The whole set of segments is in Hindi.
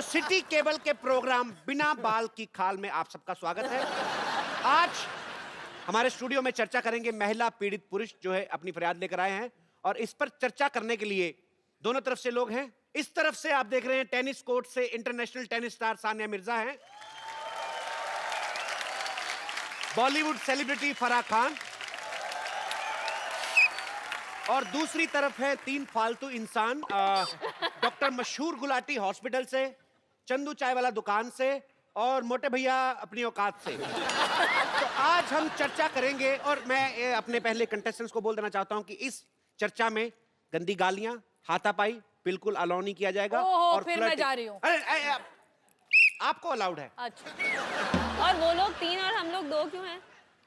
सिटी केबल के प्रोग्राम बिना बाल की खाल में आप सबका स्वागत है। आज हमारे स्टूडियो में चर्चा करेंगे महिला पीड़ित पुरुष जो है अपनी फरियाद लेकर आए हैं, और इस पर चर्चा करने के लिए दोनों तरफ से लोग हैं। इस तरफ से आप देख रहे हैं टेनिस कोर्ट से international tennis star Sania Mirza हैं, बॉलीवुड सेलिब्रिटी फराह खान, और दूसरी तरफ है तीन फालतू इंसान, डॉक्टर मशहूर गुलाटी हॉस्पिटल से, चंदू चाय वाला दुकान से, और मोटे भैया अपनी औकात से। तो आज हम चर्चा करेंगे, और मैं अपने पहले कंटेस्टेंट्स को बोल देना चाहता हूं कि इस चर्चा में गंदी गालियां, हाथापाई बिल्कुल अलाउ नहीं किया जाएगा। और फिर मैं जा रही हूँ। अरे आपको अलाउड है। अच्छा, और वो लोग 3 और हम लोग 2 क्यों हैं?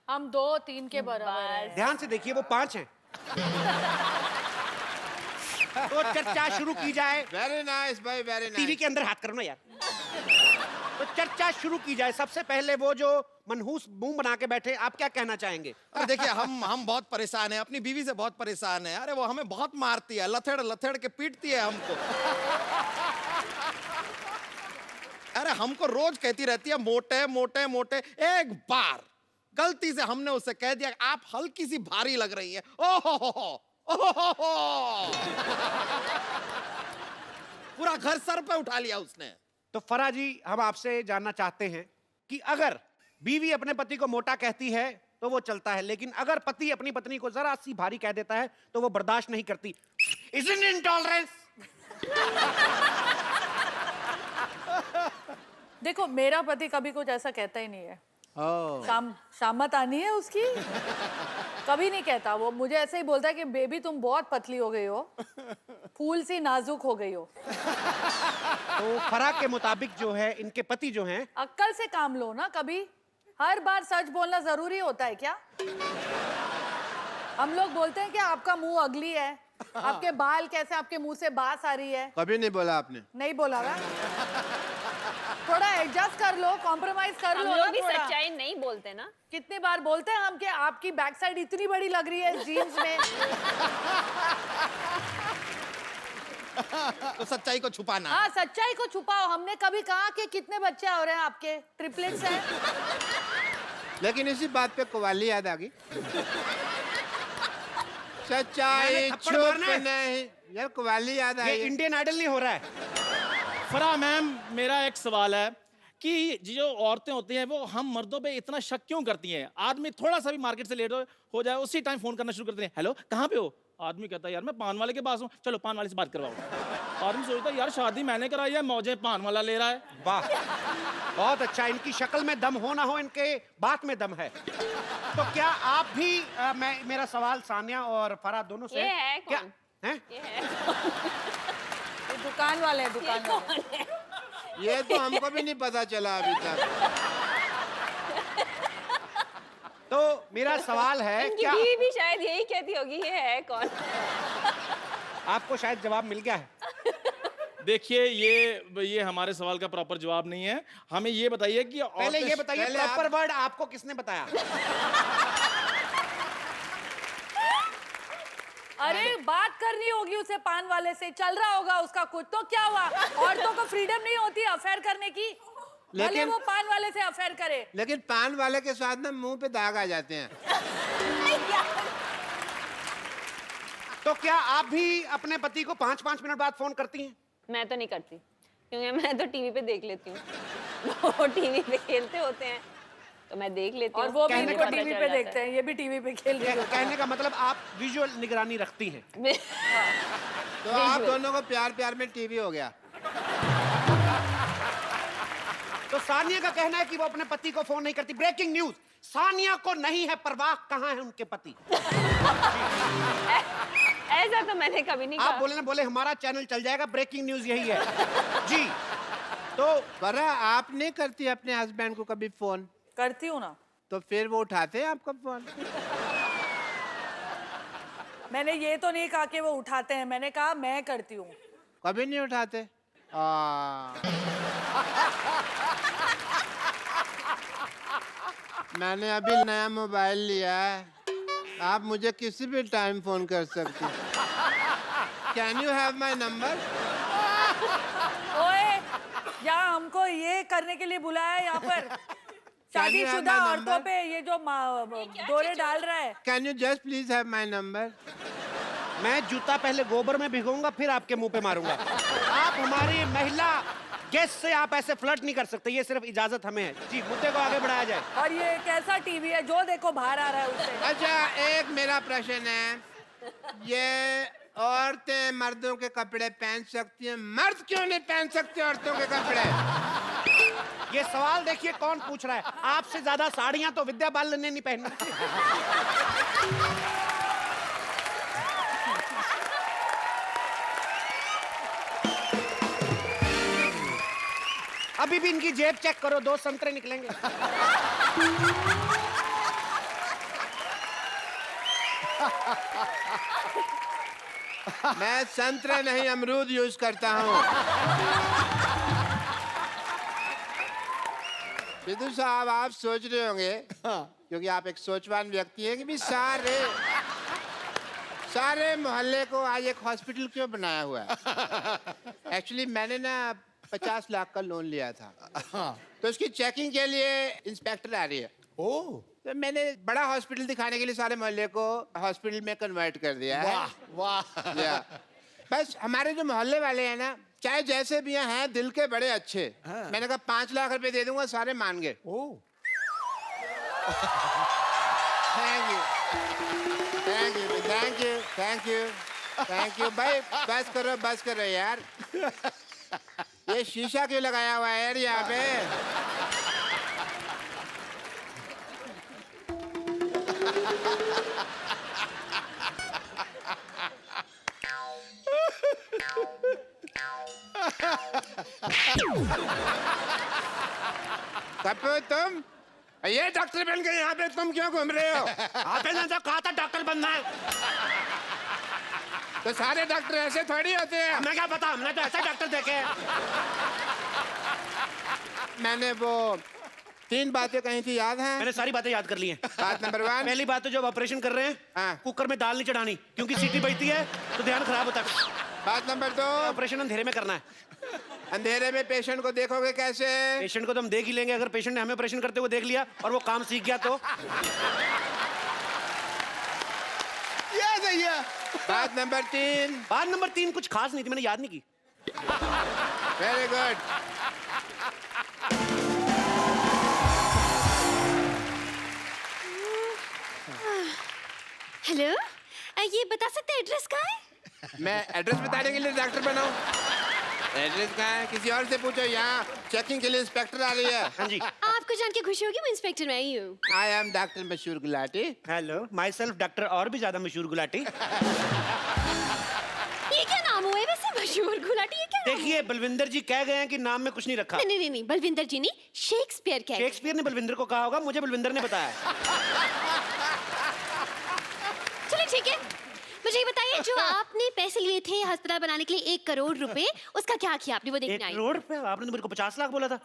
हम 2-3 के बराबर हैं। ध्यान से देखिए, वो 5 हैं। तो चर्चा शुरू की जाए। वेरी नाइस भाई, वेरी नाइस। टीवी के अंदर हाथ करो ना यार। तो चर्चा शुरू की जाए। सबसे पहले वो जो मनहूस मुंह बना के बैठे, आप क्या कहना चाहेंगे? अरे देखिए, हम बहुत परेशान हैं, अपनी बीवी से बहुत परेशान हैं। अरे वो हमें बहुत मारती है, लथड़ लथड़ के पीटती है हमको। अरे हमको रोज कहती रहती है मोटे मोटे मोटे। एक बार गलती से हमने उससे कह दिया आप हल्की सी भारी लग रही है, ओहो पूरा घर सर पे उठा लिया उसने। तो फराह जी, हम आपसे जानना चाहते हैं कि अगर बीवी अपने पति को मोटा कहती है तो वो चलता है, लेकिन अगर पति अपनी पत्नी को जरा सी भारी कह देता है तो वो बर्दाश्त नहीं करती। Isn't it intolerance? देखो, मेरा पति कभी कुछ ऐसा कहता ही नहीं है। शामत आनी है उसकी, कभी नहीं कहता। वो मुझे ऐसे ही बोलता है कि बेबी तुम बहुत पतली हो गई हो, फूल सी नाजुक हो गई हो। तो फराह के मुताबिक जो है, इनके पति जो हैं, अक्ल से काम लो ना। कभी हर बार सच बोलना जरूरी होता है क्या? हम लोग बोलते हैं कि आपका मुंह अगली है, आपके बाल कैसे, आपके मुंह से बास आ रही है। कभी नहीं बोला आपने। नहीं बोला ना। थोड़ा एडजस्ट कर लो, कॉम्प्रोमाइज कर लो। हम लोग भी सच्चाई नहीं बोलते ना। कितनी बार बोलते हैं हम कि आपकी बैक साइड इतनी बड़ी लग रही है जीन्स में। तो सच्चाई को छुपाना। हाँ, सच्चाई को छुपाओ। हमने कभी कहा कि कितने बच्चे हो रहे हैं आपके? ट्रिपलेट्स हैं। लेकिन इसी बात पे कव्वाली याद आ गई। सच्चाई छुप नहीं, यार कव्वाली याद आई। ये इंडियन आइडल नहीं हो रहा है। फराह मैम, मेरा एक सवाल है कि जो औरतें होती हैं वो हम मर्दों पे इतना शक क्यों करती हैं? आदमी थोड़ा सा भी मार्केट से लेट हो जाए, उसी टाइम फोन करना शुरू करते हैं, हेलो कहाँ पे हो? आदमी कहता है यार मैं पान वाले के पास हूँ, चलो पान वाले से बात करवाओ। आदमी सोचता है यार शादी मैंने कराई है, मौजे पान वाला ले रहा है। वाह, बहुत अच्छा। इनकी शक्ल में दम हो ना हो, इनके बात में दम है। तो क्या आप भी मेरा सवाल सानिया और फराह दोनों से, ये है क्या कौन? है? ये है दुकान वाले हैं, दुकान वाले। कौन है? ये तो हमको भी नहीं पता चला अभी तक। तो मेरा सवाल है, इनकी क्या बीवी भी शायद यही कहती होगी, ये है कौन? आपको शायद जवाब मिल गया है? देखिए, ये हमारे सवाल का प्रॉपर जवाब नहीं है। हमें ये बताइए कि पहले ये बताइए, प्रॉपर वर्ड आपको किसने बताया? अरे बात करनी होगी उसे पान वाले से, चल रहा होगा उसका कुछ। तो क्या हुआ? औरतों को फ्रीडम नहीं होती अफेयर करने की? भले वो पान वाले से अफेयर करे। लेकिन पान वाले के साथ ना मुंह पे दाग आ जाते हैं। तो क्या आप भी अपने पति को 5-5 मिनट बाद फोन करती हैं? मैं तो नहीं करती, क्योंकि मैं तो टीवी पे देख लेती हूँ। वो टीवी पे खेलते होते हैं तो मैं देख लेती हूँ। और वो भी कहने इनको का टीवी पे देखते हैं, ये भी टीवी पे खेल रहे होते हैं। कहने का मतलब आप विजुअल निगरानी रखती हैं। तो आप दोनों को प्यार प्यार में टीवी हो गया। तो सानिया का कहना है कि वो अपने पति को फोन नहीं करती। ब्रेकिंग न्यूज, सानिया को नहीं है परवाह कहाँ है उनके पति। ऐसा तो मैंने कभी नहीं आप कहा। बोले ना, बोले हमारा चैनल चल जाएगा, ब्रेकिंग न्यूज यही है जी। तो फराह, आप नहीं करती अपने हस्बैंड को कभी फोन? करती हूँ ना। तो फिर वो उठाते हैं आपका फोन? मैंने ये तो नहीं कहा कि वो उठाते हैं, मैंने कहा मैं करती हूँ। कभी नहीं उठाते? मैंने अभी नया मोबाइल लिया है, आप मुझे किसी भी टाइम फोन कर सकती हैं। Can you have my number? ओए, यहाँ हमको ये करने के लिए बुलाया है यहाँ पर शादीशुदा औरतों पे ये जो दौरे डाल रहा है। Can you just please have my number? मैं जूता पहले गोबर में भिगोऊंगा फिर आपके मुंह पे मारूंगा। आप हमारी महिला गेस्ट से आप ऐसे फ्लर्ट नहीं कर सकते, ये सिर्फ इजाजत हमें है। जी, मुद्दे को आगे बढ़ाया जाए। और ये कैसा टीवी है जो देखो बाहर आ रहा है उससे। अच्छा, एक मेरा प्रश्न है, ये औरतें मर्दों के कपड़े पहन सकती हैं, मर्द क्यों नहीं पहन सकते औरतों के कपड़े? ये सवाल देखिए कौन पूछ रहा है। आपसे ज्यादा साड़ियां तो विद्या बालन ने नहीं पहनी। अभी भी इनकी जेब चेक करो, 2 संतरे निकलेंगे। मैं संतरे नहीं अमरूद यूज करता हूँ। विदु साहब, आप सोच रहे होंगे, क्योंकि आप एक सोचवान व्यक्ति हैं, कि भी सारे मोहल्ले को आज एक हॉस्पिटल क्यों बनाया हुआ है। एक्चुअली मैंने ना 50 लाख का लोन लिया था, तो उसकी चेकिंग के लिए इंस्पेक्टर आ रही है। तो मैंने बड़ा हॉस्पिटल दिखाने के लिए सारे मोहल्ले को हॉस्पिटल में कन्वर्ट कर दिया है। वाह बस हमारे जो मोहल्ले वाले हैं ना, चाहे जैसे भी हैं, दिल के बड़े अच्छे। मैंने कहा 5 लाख रुपए दे दूंगा, सारे मान गए। Thank you thank you thank you thank you thank you. भाई बस करो यार। ये शीशा क्यों लगाया हुआ है यार यहाँ पे? कपूर, तुम ये डॉक्टर बन के यहाँ पे तुम क्यों घूम रहे हो? आपने ना कहा था डॉक्टर बनना है। तो सारे डॉक्टर ऐसे थोड़ी होते हैं। हमें क्या पता, हमने तो ऐसे डॉक्टर देखे हैं। मैंने वो 3 बातें कही थी, याद है? मैंने सारी बातें याद कर ली हैं। बात नंबर 1, पहली बात तो जब ऑपरेशन कर रहे हैं, हाँ। कुकर में दाल नहीं चढ़ानी, क्योंकि सीटी बजती है तो ध्यान खराब होता है। बात नंबर 2, ऑपरेशन अंधेरे में करना है। अंधेरे में पेशेंट को देखोगे कैसे? पेशेंट को तो हम देख ही लेंगे, अगर पेशेंट ने हमें ऑपरेशन करते हुए देख लिया और वो काम सीख गया तो। ये सही है। बात नंबर 3, बात नंबर 3 कुछ खास नहीं थी, मैंने याद नहीं की। Very good. हेलो, ये बता सकते हैं एड्रेस कहाँ है? मैं एड्रेस बताने के लिए डॉक्टर बनाऊं? एड्रेस कहाँ है? किसी और से पूछो। यहाँ चेकिंग के लिए इंस्पेक्टर आ रही है। हाँ जी। आपको जान के खुशी होगी, मैं इंस्पेक्टर मैं ही हूँ। आई एम डॉक्टर मशहूर Gulati. Hello, my self doctor और भी ज्यादा मशहूर गुलाटी। ये क्या नाम हुआ है वैसे, मशहूर गुलाटी? ये क्या नाम देखिए, बलविंदर जी कह गए हैं कि नाम में कुछ नहीं रखा। हुआ? नहीं, बलविंदर जी नहीं, शेक्सपियर कह गए। शेक्सपियर ने बलविंदर को कहा होगा, मुझे बलविंदर ने बताया। चलिए ठीक है, मुझे ये बताइए, जो आपने पैसे लिए थे अस्पताल बनाने के लिए 1 करोड़ रुपए, उसका क्या किया आपने? वो 1 देखने आई। करोड़ रुपए? आपने तो मेरे को 50 लाख बोला था।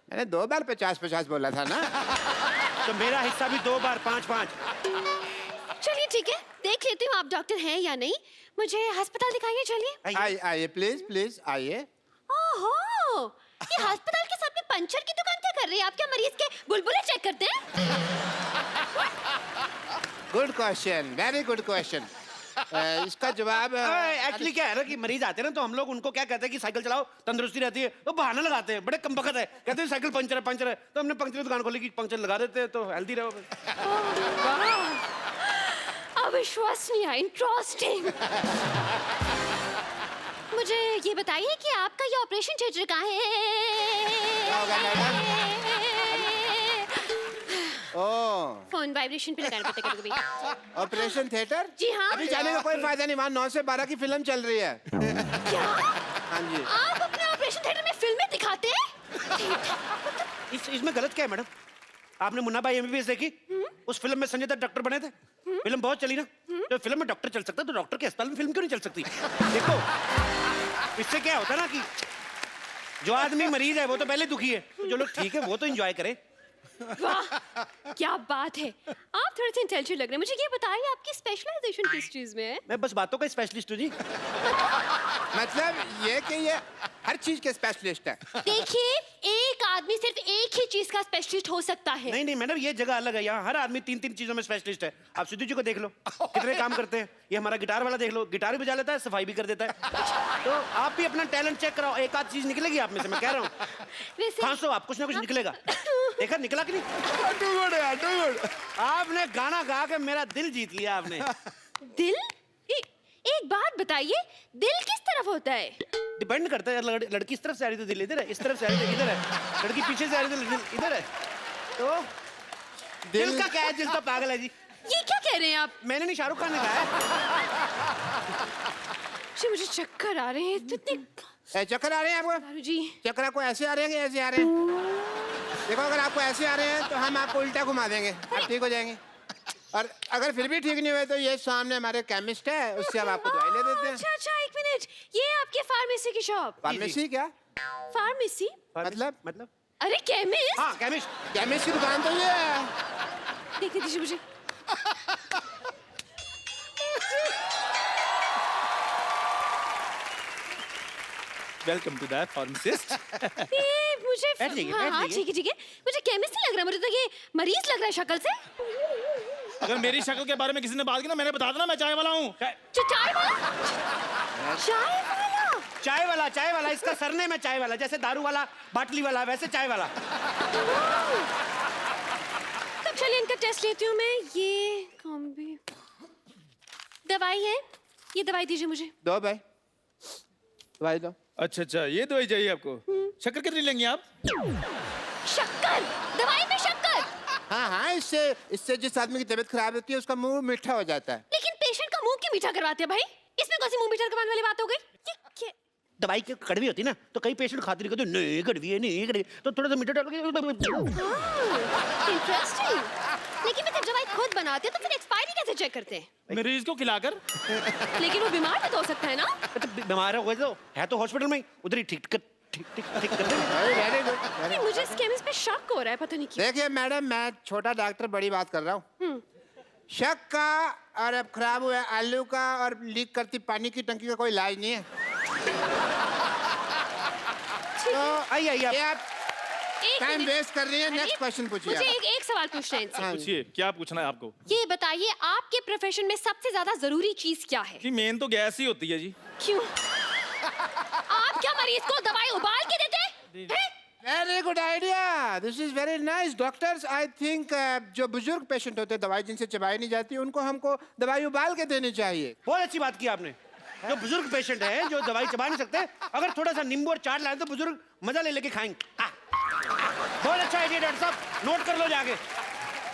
मैंने 2 बार 50-50 बोला था ना। तो मेरा हिस्सा भी 2 बार 5-5। चलिए ठीक है, देख लेती हूँ आप डॉक्टर हैं या नहीं। मुझे अस्पताल दिखाइए, चलिए। आइए प्लीज आइए। ओहो, ये अस्पताल के सामने पंचर की दुकान क्या कर रही है? आप क्या मरीज के बुलबुले चेक करते हैं? Good question, very good question. इसका जवाब एक्चुअली क्या है ना कि मरीज आते हैं ना, तो हम लोग उनको क्या कहते हैं कि साइकिल चलाओ, तंदुरुस्ती रहती है। तो बहाना लगाते हैं, बड़े कमबख्त है, कहते हैं साइकिल पंचर है। तो हमने पंचर की दुकान खोली कि पंचर लगा देते हैं तो हेल्दी रहो। अविश्वसनीय, इंटरेस्टिंग। मुझे ये बताइए कि आपका ये ऑपरेशन थिएटर कहाँ है? फोन वाइब्रेशन पे लगाना पड़ता है कभी। Operation theatre? जी हाँ। अभी जाने का कोई फायदा नहीं, वहाँ 9 से 12 की फिल्म चल रही है। क्या? हाँ जी। आप अपने ऑपरेशन थिएटर में फिल्में दिखाते हैं? इसमें गलत क्या है मैडम? आपने मुन्ना भाई एमबीबीएस देखी? उस फिल्म में संजय दत्त डॉक्टर बने थे, फिल्म बहुत चली ना। तो फिल्म में डॉक्टर चल सकता है, तो डॉक्टर के अस्पताल में फिल्म क्यों नहीं चल सकती? देखो, इससे क्या होता है ना कि जो आदमी मरीज है वो तो पहले दुखी है, तो जो लोग ठीक है वो तो एंजॉय करे। वाह, क्या बात है। आप थोड़े से इंटेलिजेंट लग रहे हैं। मुझे ये बताइए आपकी स्पेशलाइजेशन किस चीज में है? मैं बस बातों का स्पेशलिस्ट हूँ जी। मतलब ये कि ये हर चीज के स्पेशलिस्ट है। देखिए, एक आदमी सिर्फ एक ही चीज का स्पेशलिस्ट हो सकता है। नहीं नहीं मैडम, ये जगह अलग है। यहाँ हर आदमी 3-3 चीजों में स्पेशलिस्ट है। आप सिद्धू जी को देख लो, कितने काम करते हैं। ये हमारा गिटार वाला देख लो, गिटार भी बजा लेता है, सफाई भी कर देता है। तो आप भी अपना टैलेंट चेक कराओ, एक आध चीज निकलेगी आप में से, मैं कह रहा हूँ। वैसे खांसो आप, कुछ ना कुछ निकलेगा। देखा निकला कि नहीं? टू गुड यार, टू गुड। आपने गाना गा के मेरा दिल जीत लिया आपने। दिल? एक बात बताइए, दिल किस तरफ होता है? डिपेंड करता है। लड़की इस तरफ से आ रही तो दिल इधर है, इस तरफ से आ रही तो इधर है, लड़की पीछे से आ रही तो दिल इधर है। तो दिल का क्या है? दिल तो पागल है जी। ये क्या कह रहे हैं आप? मैंने नहीं, शाहरुख खान ने कहा है। जी मुझे चक्कर आ रहे हैं इतने। चक्कर आ रहे हैं आपको? दारू जी, चक्कर आपको ऐसे आ रहे हैं कि ऐसे आ रहे हैं? देखो, अगर आपको ऐसे आ रहे हैं तो हम आपको उल्टा घुमा देंगे, आप ठीक हो जाएंगे। और अगर फिर भी ठीक नहीं हुए तो ये सामने हमारे केमिस्ट है, उससे हम आपको दवाई ले देते हैं। अच्छा अच्छा, एक मिनट, ये आपके फार्मेसी की शॉप? फार्मेसी क्या? फार्मेसी मतलब अरे केमिस्ट। हाँ केमिस्ट। केमिस्ट की दुकान तो ये है। देखने दीजिए मुझे। Welcome to that pharmacist. ये मुझे बैठ जाइए, हाँ बैठ हाँ जाइए। ठीक है ठीक है, मुझे केमिस्ट नहीं लग रहा, मुझे तो ये मरीज लग रहा है शक्ल से। अगर मेरी शक्ल के बारे में किसी ने बात की ना, मैंने बता देना मैं चाय वाला हूँ। जो चाय वाला? चाय वाला? चाय वाला इसका सरनेम है, चाय वाला। जैसे दारू वाला, बाटली वाला, वैसे चाय वाला। तब चलिए इनका टेस्ट लेती हूँ मैं। ये कौन भी दवाई है? ये दवाई दीजिए मुझे। दो भाई, दवाई दो। अच्छा अच्छा, ये दवाई चाहिए आपको। शक्कर कितनी लेंगे आप? शक्कर? दवाई में शक्कर? हाँ हाँ, इससे जिस आदमी की तबीयत खराब होती है उसका मुंह मीठा हो जाता है। लेकिन पेशेंट का मुंह क्यों मीठा करवाते हैं भाई? इसमें कौन सी मुंह मीठा करवाने वाली बात हो गई? ये क्या? दवाई की कड़वी होती है ना, तो कई पेशेंट खाते नहीं, कहते नहीं कड़वी है, नहीं कड़वी, तो थोड़ा सा मीठा डाल के। इंटरेस्टिंग। लेकिन मैं जब दवाई खुद बनाते हैं तो फिर एक्सपायरी कैसे चेक करते हैं? मरीज को खिलाकर। लेकिन वो बीमार भी तो हो सकता है ना? तो बीमार हो तो है तो हॉस्पिटल में ही, उधर ही ठीक कर देंगे। Very good. नहीं, मुझे इस केमिस्ट पे शक हो रहा है, पता नहीं क्यों। देखिए मैडम, मैं छोटा डॉक्टर बड़ी बात कर रहा हूँ। शक का और अब खराब हुआ आलू का और लीक करती पानी की टंकी का कोई इलाज नहीं है। तो आइए ये आप एक टाइम मिनट। वेस्ट कर रही हैं। नेक्स्ट क्वेश्चन पूछिए मुझे आप। एक सवाल पूछना है इनसे। हाँ। पूछिए, क्या पूछना है आपको? ये बताइए, आपके प्रोफेशन में सबसे ज्यादा जरूरी चीज क्या है? जी मेन तो गैस ही होती है जी। क्यों? आप क्या मरीज को दवाई उबाल के देते हैं? Very good idea, this is very nice. Doctors, I think जो बुजुर्ग पेशेंट होते हैं, दवाई जिनसे चबाई नहीं जाती, उनको हमको दवाई उबाल के देनी चाहिए। बहुत अच्छी बात की आपने। जो बुजुर्ग पेशेंट है, जो दवाई चबा नहीं सकते, अगर थोड़ा सा नींबू और चाट लाए तो बुजुर्ग मजा ले लेके खाएंगे। बहुत अच्छा आइडिया डॉक्टर साहब, नोट कर लो जाके,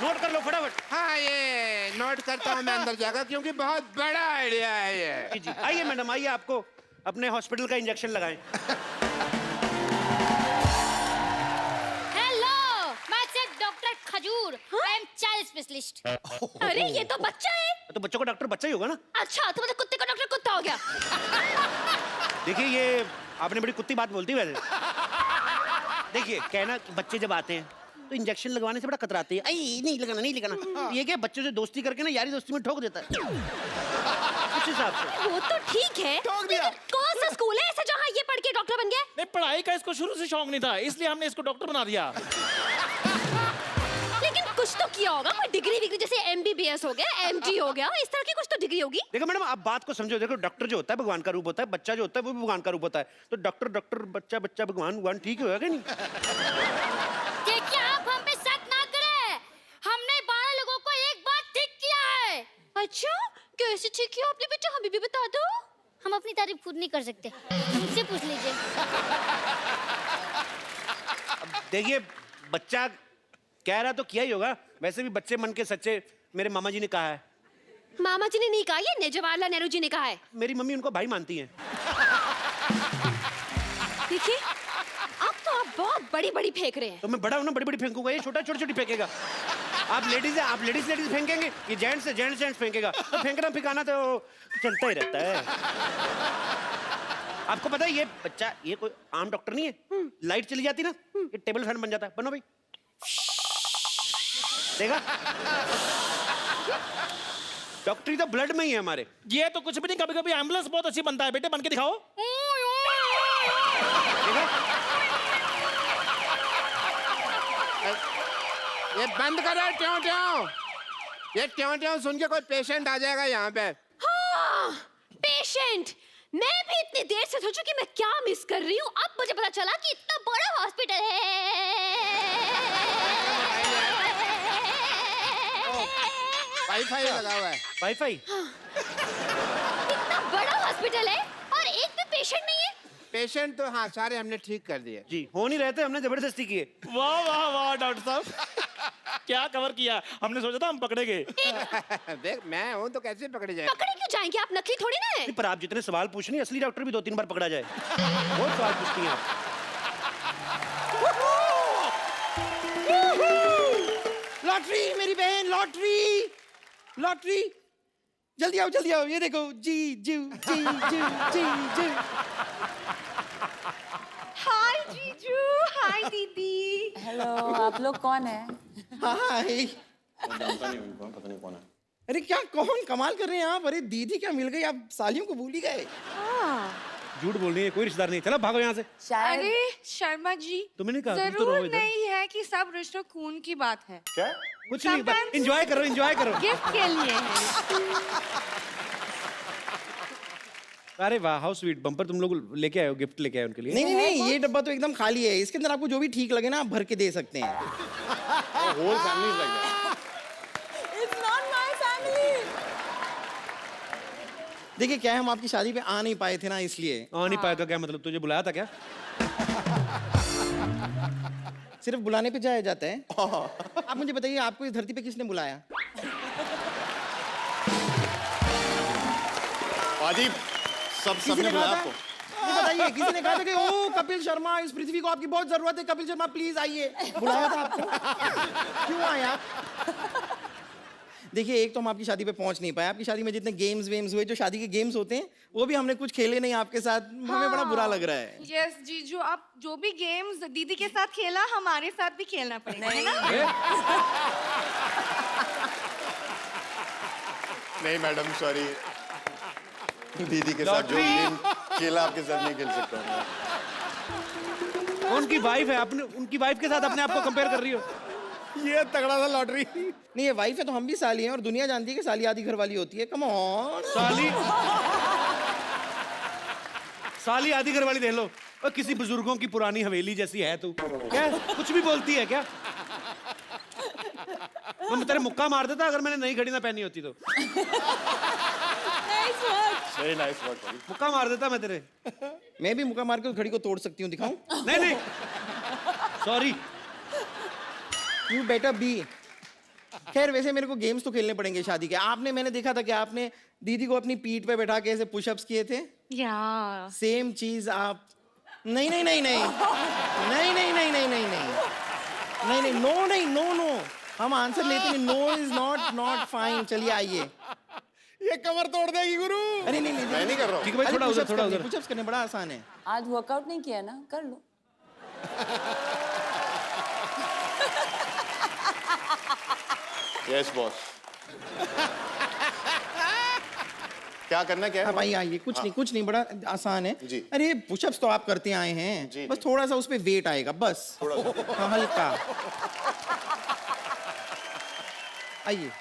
नोट कर लो फटाफट। हाँ, ये नोट करता हूँ मैं अंदर जाकर, क्योंकि बहुत बड़ा आइडिया है ये। जी आइए मैडम, आइए, आपको अपने हॉस्पिटल का इंजेक्शन लगाएं। हेलो, मैं डॉक्टर खजूर, आई एम चाइल्ड स्पेशलिस्ट। अरे ये तो बच्चा है। तो बच्चों का डॉक्टर बच्चा ही होगा ना। अच्छा, तो मतलब कुत्ते का डॉक्टर कुत्ता हो गया। देखिए, ये आपने बड़ी कुत्ती बात बोलती है वैसे। देखिए, कहना कि बच्चे जब आते हैं तो इंजेक्शन लगवाने से बड़ा कतराते हैं। आई नहीं लगाना, नहीं लगाना। तो ये क्या, बच्चों से दोस्ती करके ना यारी दोस्ती में ठोक देता है उस हिसाब से। वो तो ठीक है, लेकिन कौन सा स्कूल है ऐसा जहाँ ये पढ़ के डॉक्टर बन गया? नहीं, पढ़ाई का इसको शुरू से शौक नहीं था, इसलिए हमने इसको डॉक्टर बना दिया। लेकिन कुछ तो किया होगा, कोई डिग्री विग्री, जैसे MBBS हो गया, MD हो गया, इस तरह की कुछ तो डिग्री होगी। देखो मैडम, आप बात को समझो। देखो, डॉक्टर जो होता है भगवान का रूप होता है, बच्चा जो होता है वो भी भगवान का रूप होता है। तो डॉक्टर डॉक्टर, बच्चा बच्चा, भगवान ठीक ही होगा कि नहीं? देखिए, आप हम पे शक ना करें, हमने 12 लोगों को एक बार ठीक किया है। अच्छा, कैसे ठीक किया आपने बेटा, हमें भी बता दो। हम अपनी तारीफ खुद नहीं कर सकते, मुझसे पूछ लीजिए। देखिए, बच्चा कह रहा तो किया ही होगा। वैसे भी बच्चे मन के सच्चे, मेरे मामा जी ने कहा है। मामा जी ने नहीं कहा, ये जवाहरलाल नेहरू जी ने कहा है। मेरी मम्मी उनको भाई मानती हैं। देखिए, अब तो आप बहुत बड़ी बड़ी फेंक रहे हैं। तो मैं बड़ा हूं ना, बड़ी बड़ी फेंकूंगा, ये छोटा छोटी छोटी फेंकेगा। आप लेडीज हैं, आप लेडीज फेंकेंगे, ये जेंट्स है, जेंट्स फेंकेगा। तो फेंकना फिकाना तो चलता ही रहता है। आपको पता है, ये बच्चा, ये कोई आम डॉक्टर नहीं है। लाइट चली जाती ना, ये टेबल फैन बन जाता है। बनो भाई। देखा, डॉक्टरी तो ब्लड में ही है हमारे। ये तो कुछ भी नहीं, कभी कभी एम्बुलेंस बहुत अच्छी बनता है बेटे, बन के दिखाओ। देखा, ये बंद करो ट्यों ट्यों। ये ट्यों ट्यों सुन के कोई पेशेंट आ जाएगा यहाँ पे। हाँ, पेशेंट। मैं भी इतनी देर से सोचूं कि मैं क्या मिस कर रही हूँ। अब मुझे पता चला कि इतना बड़ा हॉस्पिटल है। वाईफाई लगा हुआ है। वाईफाई। इतना बड़ा हॉस्पिटल है और एक भी पेशेंट नहीं है। पेशेंट तो हाँ सारे हमने ठीक कर दिए। जी, हो नहीं रहे थे, हमने जबरदस्ती किए। वाह वाह वाह डॉक्टर साहब, क्या कवर किया। हमने सोचा था हम पकड़े गए। देख मैं हूँ तो कैसे पकड़े जाए। पकड़े क्यों जाएंगे, आप नकली थोड़ी ना है। नहीं, पर आप जितने सवाल पूछ रही हैं, असली डॉक्टर भी 2-3 बार पकड़ा जाए। बहुत सवाल पूछती हैं आप। लॉटरी मेरी बहन, लॉटरी लॉटरी, जल्दी आओ जल्दी आओ, ये देखो जी जी जी जी जी जी। हाय जीजू, हाय दीदी। हेलो, आप लोग कौन है? हाय। अरे क्या कौन कमाल कर रहे हैं आप? अरे दीदी क्या मिल गई, आप सालियों को भूल ही गए। झूठ बोल रही है, कोई रिश्तेदार नहीं। चलो भागो यहाँ से। शायद अरे शर्मा जी, तुमने नहीं कहा, तुम तो जरूर रहो इधर। नहीं है कि सब रिश्तों खून की बात है। कुछ नहीं, Sometimes- एंजॉय करो, एंजॉय करो। गिफ्ट के लिए है। अरे वाह, हाउ स्वीट। बम्पर तुम लोग लेके आए हो, गिफ्ट लेके आए उनके लिए। नहीं नहीं नहीं, ये डब्बा तो एकदम खाली है। इसके अंदर आपको जो भी ठीक लगे ना आप भर के दे सकते हैं। Whole family is like that. It's not my family. देखिए क्या है, हम आपकी शादी पे आ नहीं पाए थे ना, इसलिए। आ नहीं पाया तो क्या मतलब, तुझे बुलाया था क्या? सिर्फ बुलाने पे जाया जाता है। आप मुझे बताइए, आपको इस धरती पे किसने बुलाया? पाजी, किसी सबने ने बुलाया कहा आपको? था? मुझे बताइए, किसी ने कहा था कि ओ कपिल शर्मा, इस पृथ्वी को आपकी बहुत जरूरत है, कपिल शर्मा प्लीज आइए? बुलाया था आपको? क्यों आए आप? देखिए, एक तो हम आपकी शादी पे पहुंच नहीं पाए। आपकी शादी में जितने गेम्स वेम्स हुए, जो शादी के गेम्स होते हैं, वो भी हमने कुछ खेले नहीं आपके साथ। हमें बड़ा बुरा लग रहा है। यस जीजू, आप जो भी गेम्स दीदी के साथ खेला, हमारे साथ भी खेलना पड़ेगा, है ना? नहीं मैडम, सॉरी। दीदी के साथ जो गेम खेला आपके साथ नहीं खेल सकता हूँ। उनकी वाइफ है, अपने उनकी वाइफ के साथ अपने आप को कंपेयर कर रही हो। ये तगड़ा सा लॉटरी। नहीं, ये वाइफ है तो हम भी साली हैं, और दुनिया जानती है कि साली आधी घर वाली होती है। Come on. साली आधी घर वाली देख लो। और किसी बुजुर्गों की पुरानी हवेली जैसी है तू। क्या कुछ भी बोलती है क्या? मैं तेरे मुक्का मार देता अगर मैंने नई घड़ी ना पहनी होती तो। वेरी नाइस वर्क पाजी। मुक्का मार देता मैं तेरे। मैं भी मुक्का मार के उस घड़ी को तोड़ सकती हूँ, दिखाऊं? नहीं नहीं, सॉरी। You better be. खैर, वैसे मेरे को गेम्स तो खेलने पड़ेंगे शादी के। मैंने देखा था कि आपने दीदी को अपनी पीठ पे बैठा के ऐसे पुशअप्स किए थे। या सेम चीज आप। नहीं नहीं नहीं नहीं नहीं नहीं नहीं नहीं नहीं नहीं नहीं, नो नहीं, नो नो, हम आंसर लेते हैं। No is not fine. चलिए आइए। ये कमर तोड़ देगी गुरु। अरे नहीं नहीं, मैं नहीं कर रहा हूँ। ठीक है भाई, थोड़ा उधर, थोड़ा उधर। पुशअप्स करने बड़ा आसान है। आज वर्कआउट नहीं किया ना, कर लो। Yes boss. क्या करना क्या है? हाँ भाई आइए। कुछ नहीं, बड़ा आसान है। जी। अरे पुशअप्स तो आप करते आए हैं। जी, बस जी। थोड़ा सा उस पे वेट आएगा, बस। हाँ, हल्का। आइए।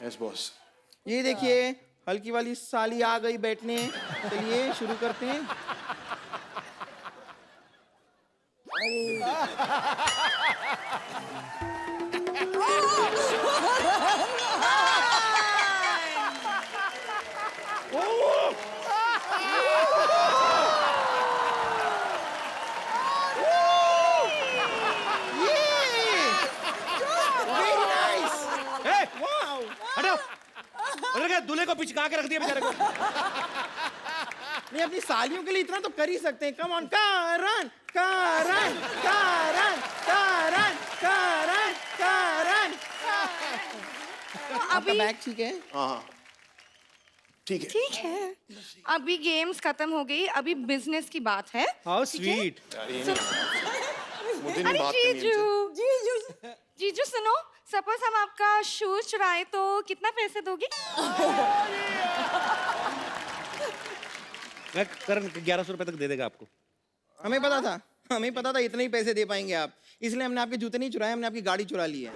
Yes boss. ये देखिए, हल्की वाली साली आ गई बैठने। चलिए शुरू करते हैं। Very nice. ए, हटो। उधर क्या दूल्हे को पिचका के रख दिया बेचारे को। नहीं, अपनी सालियों के लिए इतना तो कर ही सकते हैं। कम ऑन, कारण कारण कारण कारण कारण कारण। आपका अभी बैग ठीक है? हाँ ठीक है। ठीक है, अभी गेम्स खत्म हो गई, अभी बिजनेस की बात है। How sweet. यार, ये नहीं मुझे नहीं अरे बात करनी है जीजू, जीजू सुनो, सपोज हम आपका शूज चुराए तो कितना पैसे दोगे? मैं करण 1100 रुपए तक दे देगा आपको। हमें पता था इतने ही पैसे दे पाएंगे आप, इसलिए हमने आपके जूते नहीं चुराए, हमने आपकी गाड़ी चुरा ली है।